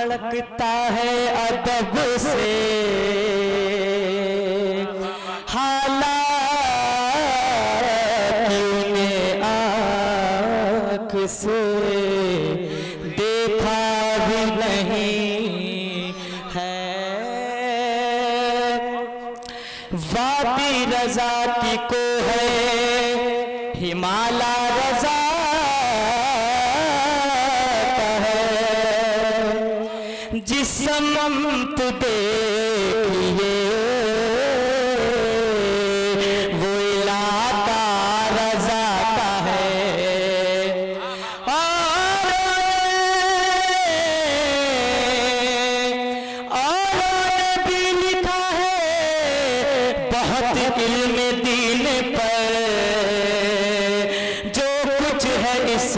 دھڑکتا ہے ادب سے حالات انہیں آنکھ سے دیکھا بھی نہیں ہے وادی رضا کی کو ہے ہمالا رضا کا ہے جس سمت دیکھئے وہ علاقہ رضا کا ہے اور بھی لکھا ہے بہت علم دین پر جو کچھ ہے اس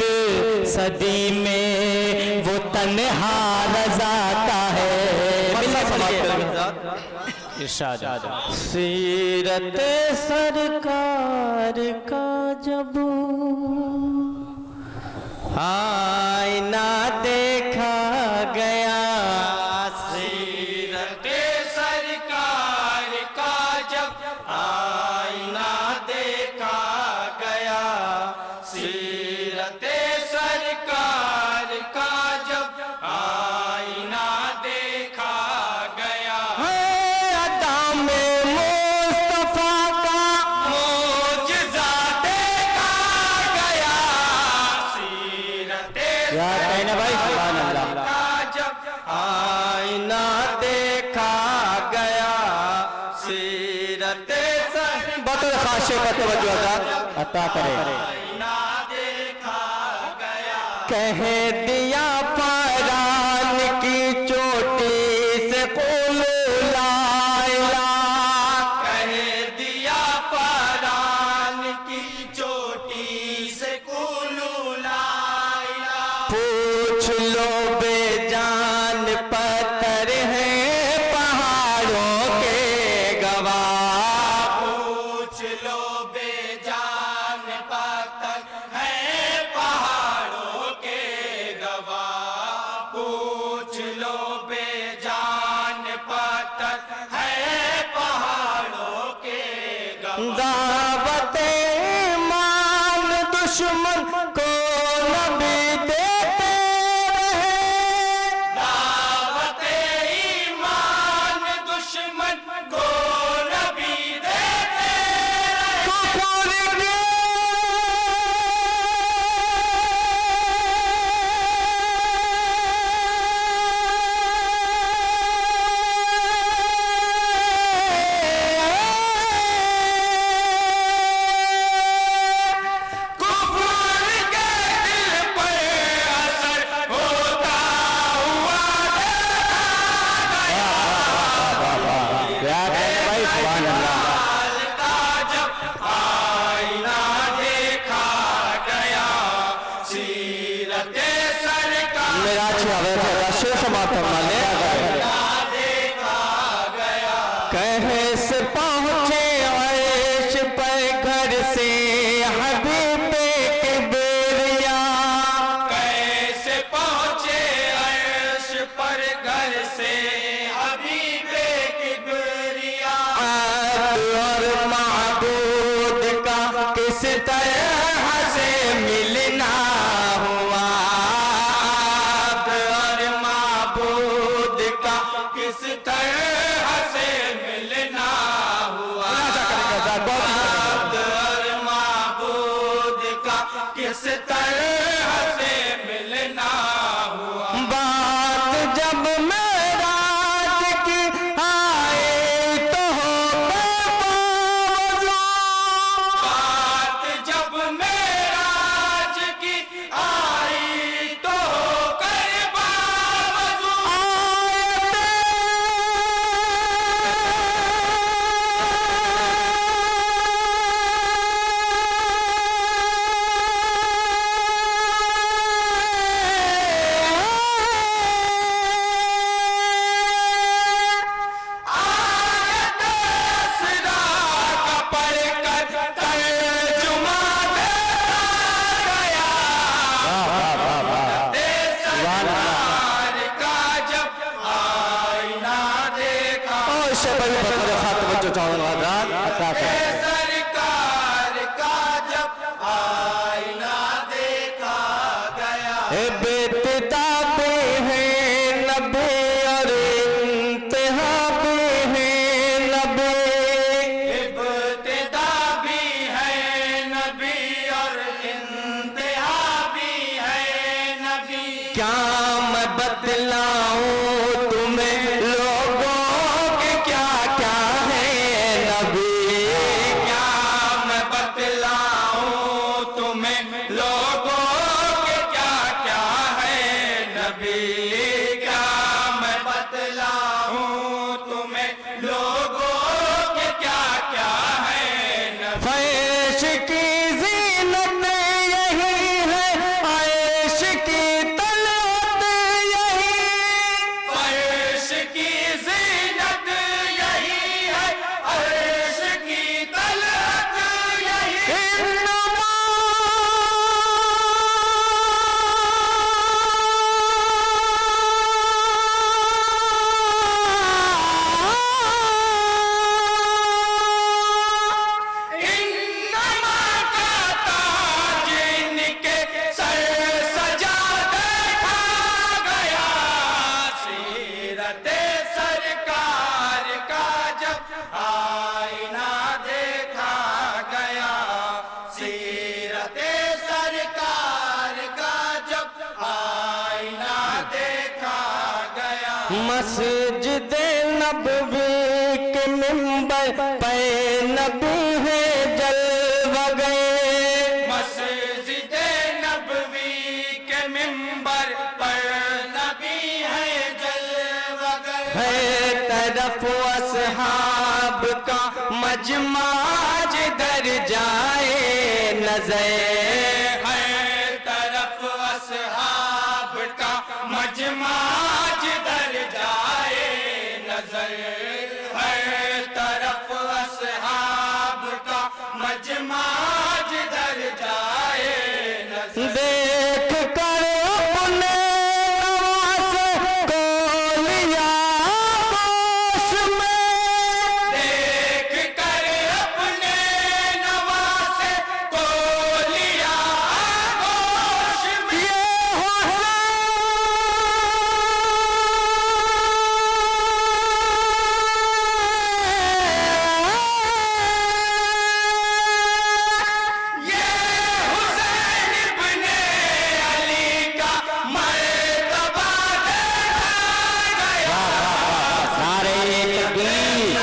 صدی میں وہ تنہا رضا کا ہے ارشاد سیرت سرکار کا جب آئینہ دیکھا گیا سیرت سرکار کا جب آئینہ دیکھا گیا سیرت سرکار کا جب آئینہ دیکھا گیا ادام مصطفیٰ کا معجزہ دیکھا گیا سیرت یا کہنے بھائی سبحان اللہ کا جب آئینہ دیکھا گیا سیرت بطور خاشے پر توجہ عطا کرے آئینہ دیکھا گیا کہہ دیا پران کی چوٹی سے قولو لا الہ کہہ دیا پران کی چوٹی سے قولو لا الہ پوچھ لو بے جان پتھر ہیں پہاڑوں کے گواہ پوچھ لو بے جان پتھر ہے پہاڑوں کے گواہ پوچھ لو بے جان پتھر ہے پہاڑوں کے گواہ دعوت ایمان دشمن کو نبی دیتے رہے دعوت ایمان دشمن کو نبی دیتے رہے کفر کے کفر کے دل پر اثر ہوتا ہوا کیا کہنے بھائی سبحان اللہ حال کا جب آئینہ دیکھا گیا سیرت سرکار میرا اچھی حضرت ہے رشی سماعت فرما لے دیکھا گیا کہیں سے پہنچے عیش پر گھر سے حبیب کبریا کیسے پہنچے عرش پر گھر سے حبیب کبریا اور معبود کا کس طرح سے ملنا ہوا اور معبود کا کس طرح سے ملنا ہوا عبد اور معبود کا کس طرح سے ملنا ہوا بات جب معراج کی آئے تو ہو بات جب معراج کی آئی تو کر باوضو حصے پر بھی بطور خاص توجہ چاہوں گا حضرات عطا کریں سرکار کا جب آئینہ دیکھا گیا ابتدا بھی ہے نبی اور انتہا بھی ہے نبی ابتدا بھی ہے نبی اور انتہا بھی ہے نبی کیا میں بتلاؤں تمہیں لوگوں کے کیا کیا ہے نبی کیا میں بتلاؤں تمہیں لوگوں کے کیا کیا ہے نبی کیا میں بتلاؤں تمہیں لوگوں کے کیا کیا ہے نبی فیش کی زینت یہی ہے عیش کی طلعت یہی عرش کی زینت یہی ہے عرش کی طلعت یہی انما کا تاج ان کے سر سجا دیکھا گیا سیرت سرکار کا جب آئینہ دیکھا گیا سیرت سرکار کا جب آئینہ دیکھا گیا مسجد نبوی کے منبر پہ نبی ہے جلوہ گئے مسجد نبوی کے منبر پر نبی ہے جلوہ گر ہے طرف اصحاب کا مجمع جدھر جائے نظر ہر طرف اصحاب کا مجمع جدھر جائے نظر ہر طرف اصحاب کا مجمع جدھر جائے نظر دیکھ کر اپنے نواز کو لیا گوش میں دیکھ کر اپنے نواسے کو لیا آغوش میں یہ یہ حسین ابن علی کا مرتبہ دیکھا گیا نعرہ تکبیر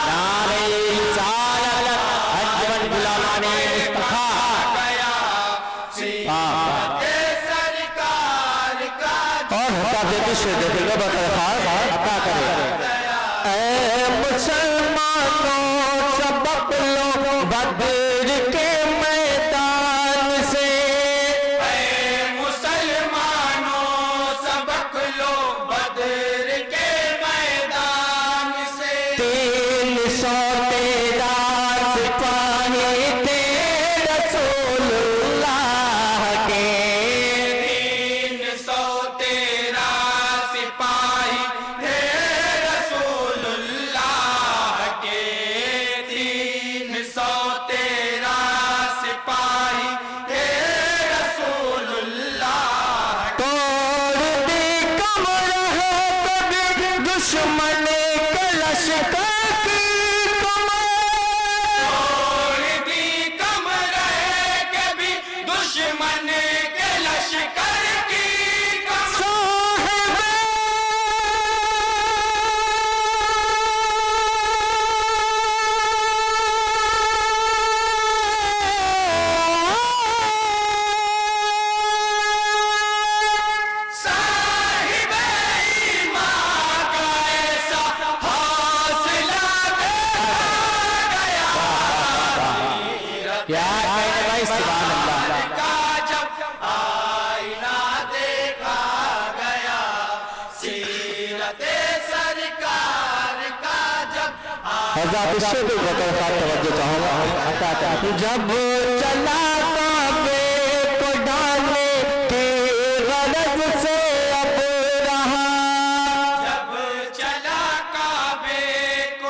نعرہ رسالت اجمل غلامان مصطفیٰ گیا سیرت سرکار کا اور حضرت دیتی سے دیتے گا بطر خاص عطا کرے اے مسلمانوں سبق لو بدر کے میدان سے اے مسلمانوں سبق لو بدر کے میدان سے 300 تیرا سپاہی تھے رسول اللہ کے 313 سپاہی تھے رسول اللہ کے 313 سپاہی تھے رسول اللہ کے توڑ دی کمر ہے کبھی دشمن کے لشکر کی کمر توڑ دی کمر ہے کبھی دشمن کے لشکر کی کمر صاحب ایمان کا ایسا حوصلہ دیکھا گیا کیا کہنے بھائی سبحان اللہ کا جب آئینہ دیکھا گیا سیرت سرکار کا جب حضرات اس سے بھی بطور خاص توجہ چاہوں گا جب چلا کعبے کو ڈالنے کی غرض سے اب رہا جب چلا کعبے کو